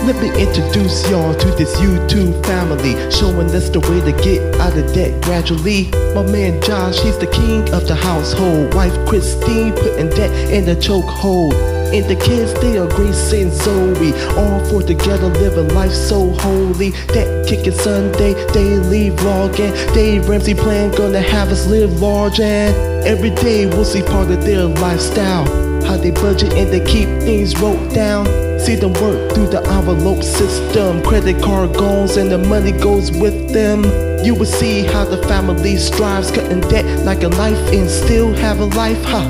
Let me introduce y'all to this YouTube family, showing us the way to get out of debt gradually. My man Josh, he's the king of the household. Wife Christine putting debt in the chokehold. And the kids, they are Grace and Zoe, all four together living life so holy. That kicking Sunday, daily vlogging. Dave Ramsey plan gonna have us live large, and every day we'll see part of their lifestyle. How they budget and they keep things wrote down. See them work through the envelope system. Credit card goes and the money goes with them. You will see how the family strives, cutting debt like a knife and still have a life, huh?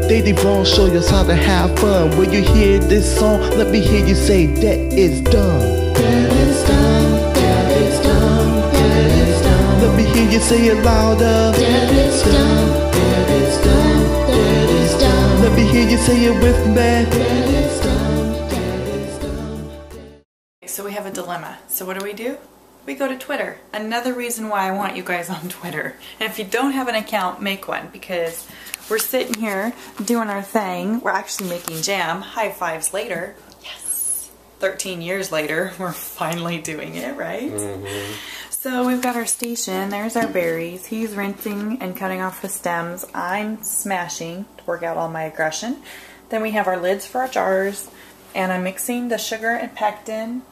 They won't show us how to have fun. When you hear this song, let me hear you say debt is dumb. Debt is dumb, debt is dumb, debt is dumb. Let me hear you say it louder. Debt is dumb, debt is dumb, debt is dumb. Let me hear you say it with me. Debt is dumb, debt is dumb. So we have a dilemma. So what do? We go to Twitter. Another reason why I want you guys on Twitter. And if you don't have an account, make one, because we're sitting here doing our thing. We're actually making jam. High fives later. Yes. 13 years later, we're finally doing it, right? Mm-hmm. So we've got our station. There's our berries. He's rinsing and cutting off the stems. I'm smashing to work out all my aggression. Then we have our lids for our jars. And I'm mixing the sugar and pectin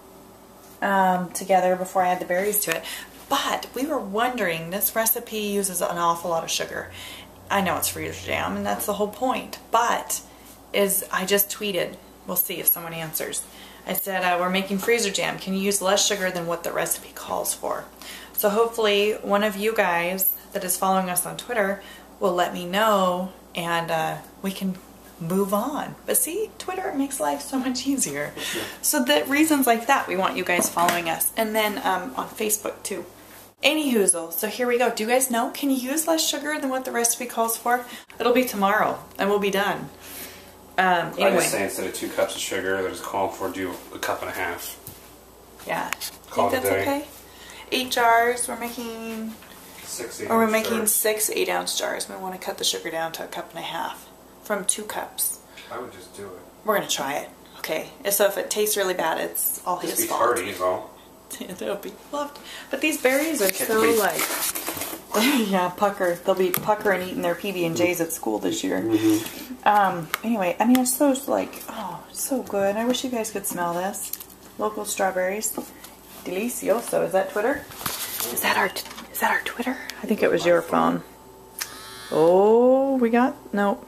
together before I add the berries to it. But we were wondering, this recipe uses an awful lot of sugar. I know it's freezer jam, and that's the whole point. But I just tweeted, we'll see if someone answers. I said, we're making freezer jam. Can you use less sugar than what the recipe calls for? So hopefully one of you guys that is following us on Twitter will let me know, and we can move on. But see, Twitter makes life so much easier. So the reasons like that, we want you guys following us. And then on Facebook too. Anyhoozle, so here we go. Do you guys know, can you use less sugar than what the recipe calls for? It'll be tomorrow, and we'll be done. Anyway. I just say instead of 2 cups of sugar that is called for, do a cup and a half. Yeah. Think that's okay? 8 jars, we're making... 6 8-ounce or we're making jars. 6 8-ounce jars. We want to cut the sugar down to a cup and a half. From 2 cups. I would just do it. We're going to try it. Okay. So if it tastes really bad, it's all his fault. Hearty is all. They'll be loved. But these berries are so like... yeah, pucker. They'll be puckering eating their PB&Js at school this year. Mm-hmm. Anyway, I mean, it's so like, oh, so good. I wish you guys could smell this. Local strawberries. Delicioso. Is that Twitter? Is that our Twitter? I think it was your phone. Oh, we got... Nope.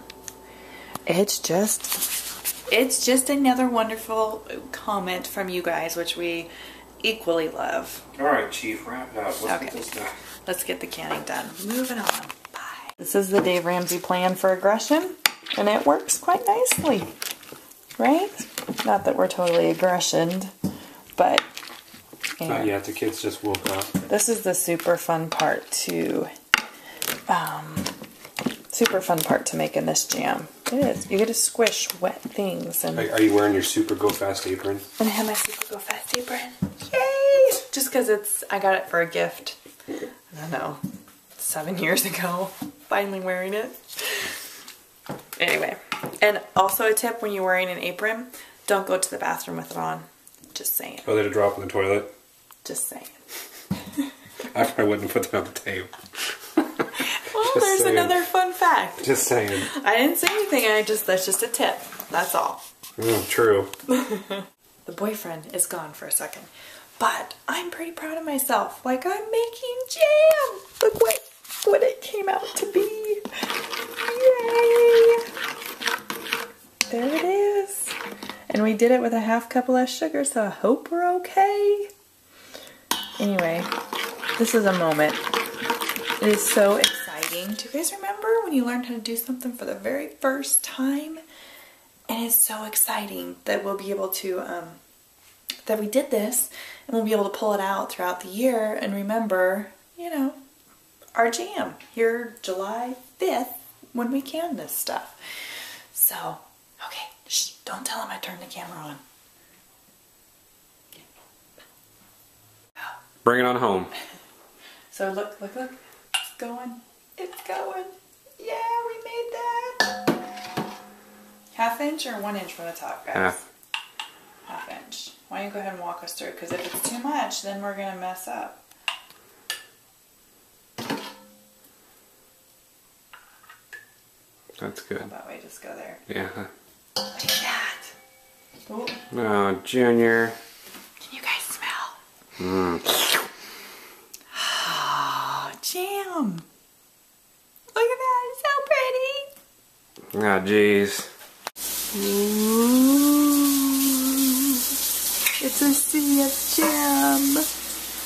It's just another wonderful comment from you guys, which we equally love. Alright, Chief, wrap it up. Let's get the canning done. Moving on. Bye. This is the Dave Ramsey plan for aggression, and it works quite nicely. Right? Not that we're totally aggressioned, but... Not yet, the kids just woke up. This is the super fun part to... making this jam. It is. You get to squish wet things. And are you wearing your Super Go Fast apron? And I have my Super Go Fast apron. Yay! Just because I got it for a gift. I don't know, 7 years ago. Finally wearing it. Anyway. And also a tip when you're wearing an apron, don't go to the bathroom with it on. Just saying. Oh, did it drop in the toilet? Just saying. After I wouldn't put that on the table. Well, there's another fun fact. Just saying. I didn't say anything, that's just a tip. That's all. True. The boyfriend is gone for a second. But I'm pretty proud of myself. Like, I'm making jam! Look what it came out to be. Yay! There it is. And we did it with a half cup less sugar, so I hope we're okay. Anyway, this is a moment. It is so exciting. Do you guys remember when you learned how to do something for the very first time? And it's so exciting that we'll be able to, that we did this, and we'll be able to pull it out throughout the year and remember, you know, our jam here July 5th when we can this stuff. So, okay, shh, don't tell him I turned the camera on. Bring it on home. So look. It's going. It's going. Yeah, we made that. 1/2 inch or 1 inch from the top, guys? Half. 1/2 inch. Why don't you go ahead and walk us through? Because if it's too much, then we're going to mess up. That's good. How about we just go there? Yeah. Look at that. Ooh. Oh, Junior. Can you guys smell? Mmm. Oh, jam. Look at that. It's so pretty. Oh, jeez. Ooh. It's a sea of jam.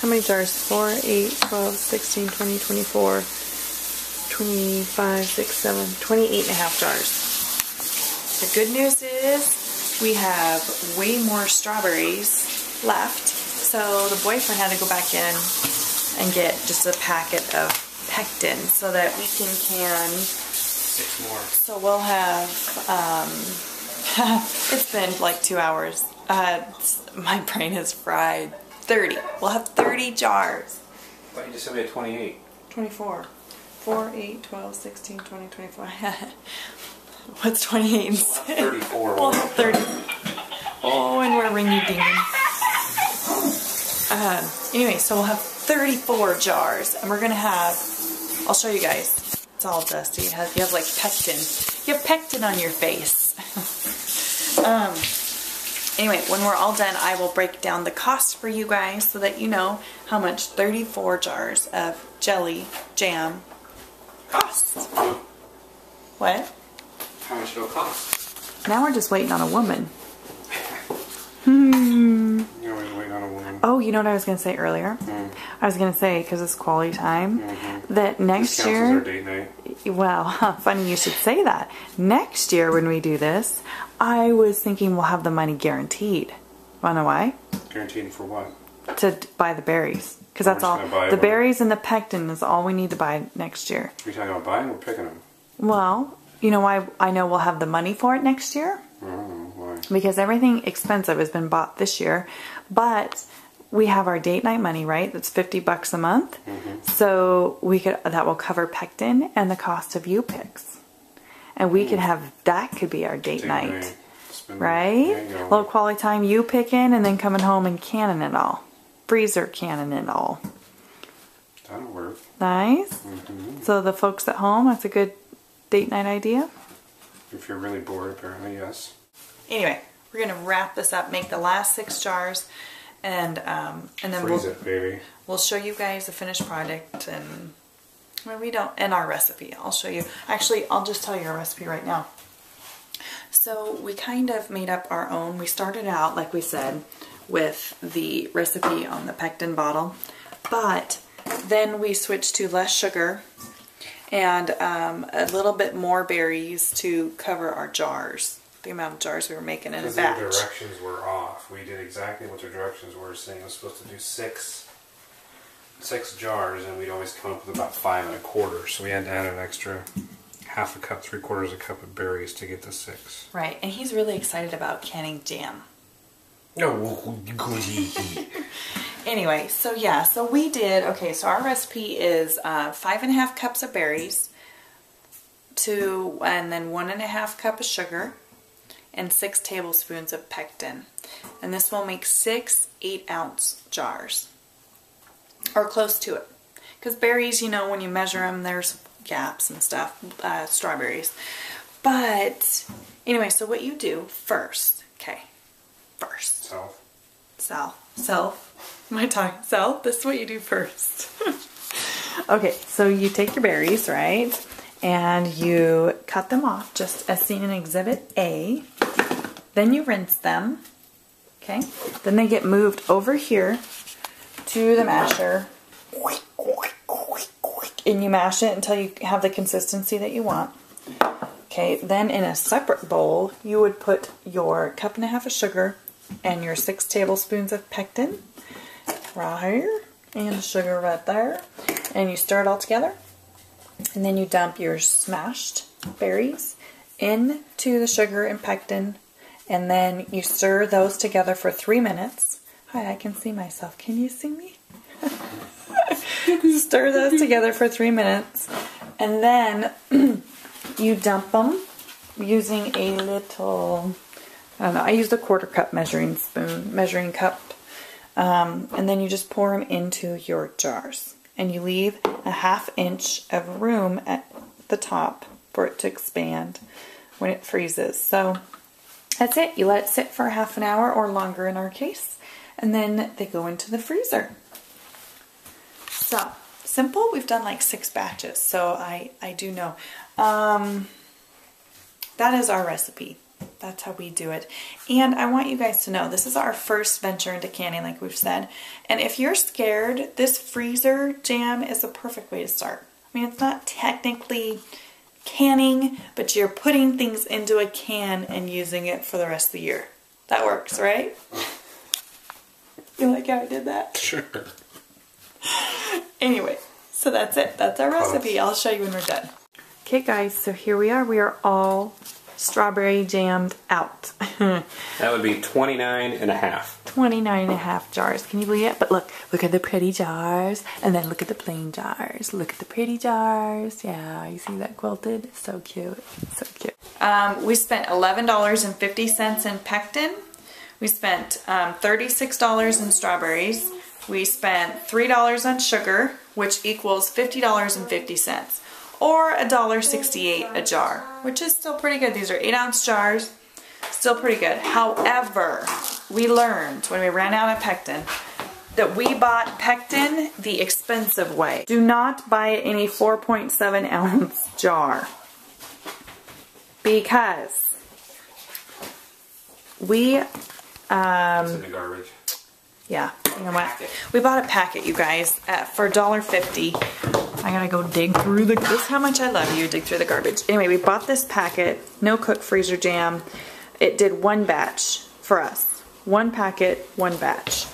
How many jars? 4, 8, 12, 16, 20, 24, 25, 6, 7, 28 and a half jars. The good news is we have way more strawberries left. So the boyfriend had to go back in and get just a packet of Pectin so that we can 6 more. So we'll have, it's been like 2 hours. My brain is fried. 30. We'll have 30 jars. I thought you just said we had 28. 24. 4, 8, 12, 16, 20, 24. What's 28 and 6? 34. We'll have 30. Oh, and we're ringy-dinging. Anyway, so we'll have 34 jars. And we're going to have, I'll show you guys. It's all dusty. You have like pectin. You have pectin on your face. Anyway, when we're all done, I will break down the cost for you guys so that you know how much 34 jars of jelly jam costs. What? How much it'll cost? Now we're just waiting on a woman. You're always waiting on a woman. Oh, you know what I was going to say earlier? I was going to say, because it's quality time, that next This counts year... as our date night. Well, funny you should say that. Next year when we do this, I was thinking we'll have the money guaranteed. Wanna know why? Guaranteed for what? To buy the berries. Because that's all. The berries and the pectin is all we need to buy next year. Are you talking about buying or picking them? Well, you know why I know we'll have the money for it next year? I don't know why. Because everything expensive has been bought this year. But we have our date night money, right? That's $50 a month. So that will cover pectin and the cost of U-Picks. And we could have, that could be our date night. Right? Low quality time, U-Picking, and then coming home and canning it all. Freezer canning it all. That'll work. Nice. So the folks at home, that's a good date night idea. If you're really bored, apparently, yes. Anyway, we're gonna wrap this up, make the last 6 jars, and then Freeze it, baby. We'll show you guys the finished product and and our recipe. I'll show you. Actually, I'll just tell you our recipe right now. So we kind of made up our own. We started out, like we said, with the recipe on the Pectin bottle, but then we switched to less sugar and a little bit more berries to cover our jars, the amount of jars we were making in a batch. The directions were off. We did exactly what the directions were saying. It was supposed to do six jars, and we'd always come up with about 5 1/4. So we had to add an extra half a cup, 3/4 cup of berries to get to 6. Right, and he's really excited about canning jam. No, Anyway, so yeah, so we did, okay, so our recipe is 5 1/2 cups of berries, and then 1 1/2 cup of sugar, and 6 tablespoons of pectin. And this will make 6 8-ounce jars, or close to it. Because berries, you know, when you measure them, there's gaps and stuff, strawberries. But anyway, so what you do first, okay, Self. Am I talking self? This is what you do first. Okay, so you take your berries, right? And you cut them off, just as seen in Exhibit A. Then you rinse them, okay? Then they get moved over here to the masher. And you mash it until you have the consistency that you want. Okay, then in a separate bowl, you would put your 1.5 cups of sugar and your 6 tablespoons of pectin right here, and the sugar right there, and you stir it all together, and then you dump your smashed berries into the sugar and pectin, and then you stir those together for 3 minutes. Hi, I can see myself. Can you see me? Stir those together for 3 minutes, and then you dump them using a little I don't know, I used a 1/4 cup measuring cup. And then you just pour them into your jars. And you leave a 1/2 inch of room at the top for it to expand when it freezes. So that's it. You let it sit for 1/2 an hour or longer in our case. And then they go into the freezer. So, simple. We've done like 6 batches. So I do know. That is our recipe. That's how we do it. And I want you guys to know, this is our first venture into canning, like we've said. And if you're scared, this freezer jam is a perfect way to start. I mean, it's not technically canning, but you're putting things into a can and using it for the rest of the year. That works, right? You like how I did that? Sure. Anyway, so that's it. That's our recipe. I'll show you when we're done. Okay, guys, so here we are. We are all strawberry jammed out. That would be 29.5. 29.5 jars. Can you believe it? But look at the pretty jars, and then look at the plain jars. Look at the pretty jars. Yeah, you see that quilted? So cute. So cute. We spent $11.50 in Pectin. We spent $36 in strawberries. We spent $3 on sugar, which equals $50.50. Or $1.68 a jar, which is still pretty good. These are 8-ounce jars, still pretty good. However, we learned when we ran out of Pectin that we bought Pectin the expensive way. Do not buy it in a 4.7-ounce jar, because we It's in the garbage. Yeah, you know what? We bought a packet, you guys, for $1.50. I gotta go dig through the... This is how much I love you, dig through the garbage. Anyway, we bought this packet, no cook freezer jam. It did 1 batch for us. 1 packet, 1 batch.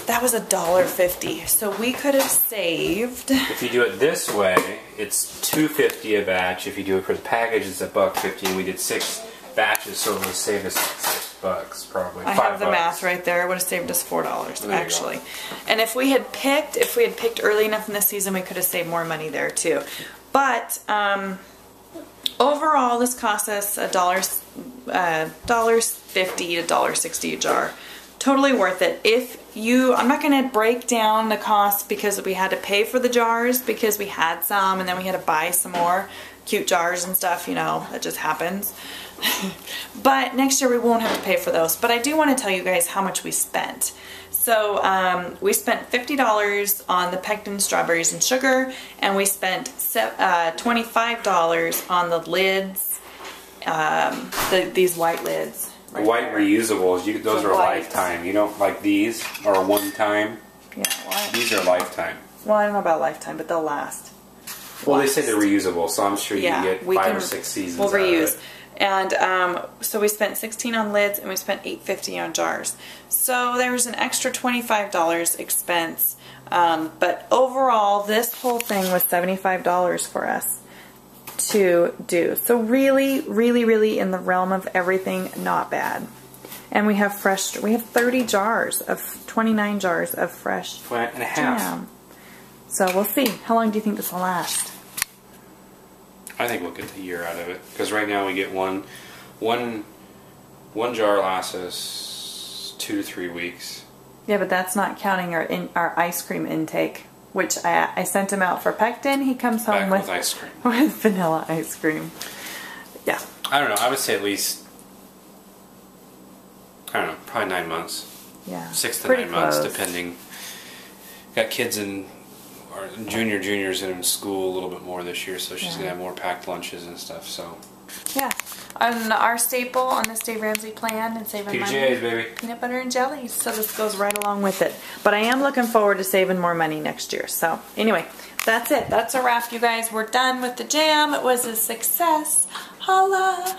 That was $1.50. So we could have saved... If you do it this way, it's $2.50 a batch. If you do it for the package, it's $1.50. And we did 6 batches, so it would have saved us $6 probably. I have the math right there. It would have saved us $4 actually. And if we had picked early enough in the season, we could have saved more money there too. But overall, this cost us $1.50 to $1.60 a jar. Totally worth it. I'm not going to break down the cost because we had to pay for the jars because we had some and then we had to buy some more cute jars and stuff, you know, that just happens. But next year we won't have to pay for those. But I do want to tell you guys how much we spent. So we spent $50 on the Pectin strawberries and sugar, and we spent $25 on the lids, these white lids. Right white there. Reusables, those are lifetime. You don't like these are one time. Yeah, what? These are lifetime. Well, I don't know about lifetime, but they'll last. Well, they say they're reusable, so I'm sure you can get 5 or 6 seasons. We'll reuse. Out of it. And so we spent $16 on lids and we spent $8.50 on jars. So there was an extra $25 expense. But overall, this whole thing was $75 for us to do. So really, really, really in the realm of everything, not bad. And we have 30 jars of 29 jars of fresh jam. So we'll see. How long do you think this will last? I think we'll get the year out of it, because right now we get one jar lasts us 2 to 3 weeks. Yeah, but that's not counting our ice cream intake, which I sent him out for Pectin. He comes home with ice cream, with vanilla ice cream. Yeah. I don't know. I would say at least, I don't know, probably 9 months. Yeah. 6 to 9 months, depending. Got kids in. Our juniors in school a little bit more this year, so she's gonna have more packed lunches and stuff. So yeah, on our staple on this Dave Ramsey plan and saving money, PJs, baby, peanut butter and jelly. So this goes right along with it. But I am looking forward to saving more money next year. So anyway, that's it. That's a wrap, you guys. We're done with the jam. It was a success. Holla.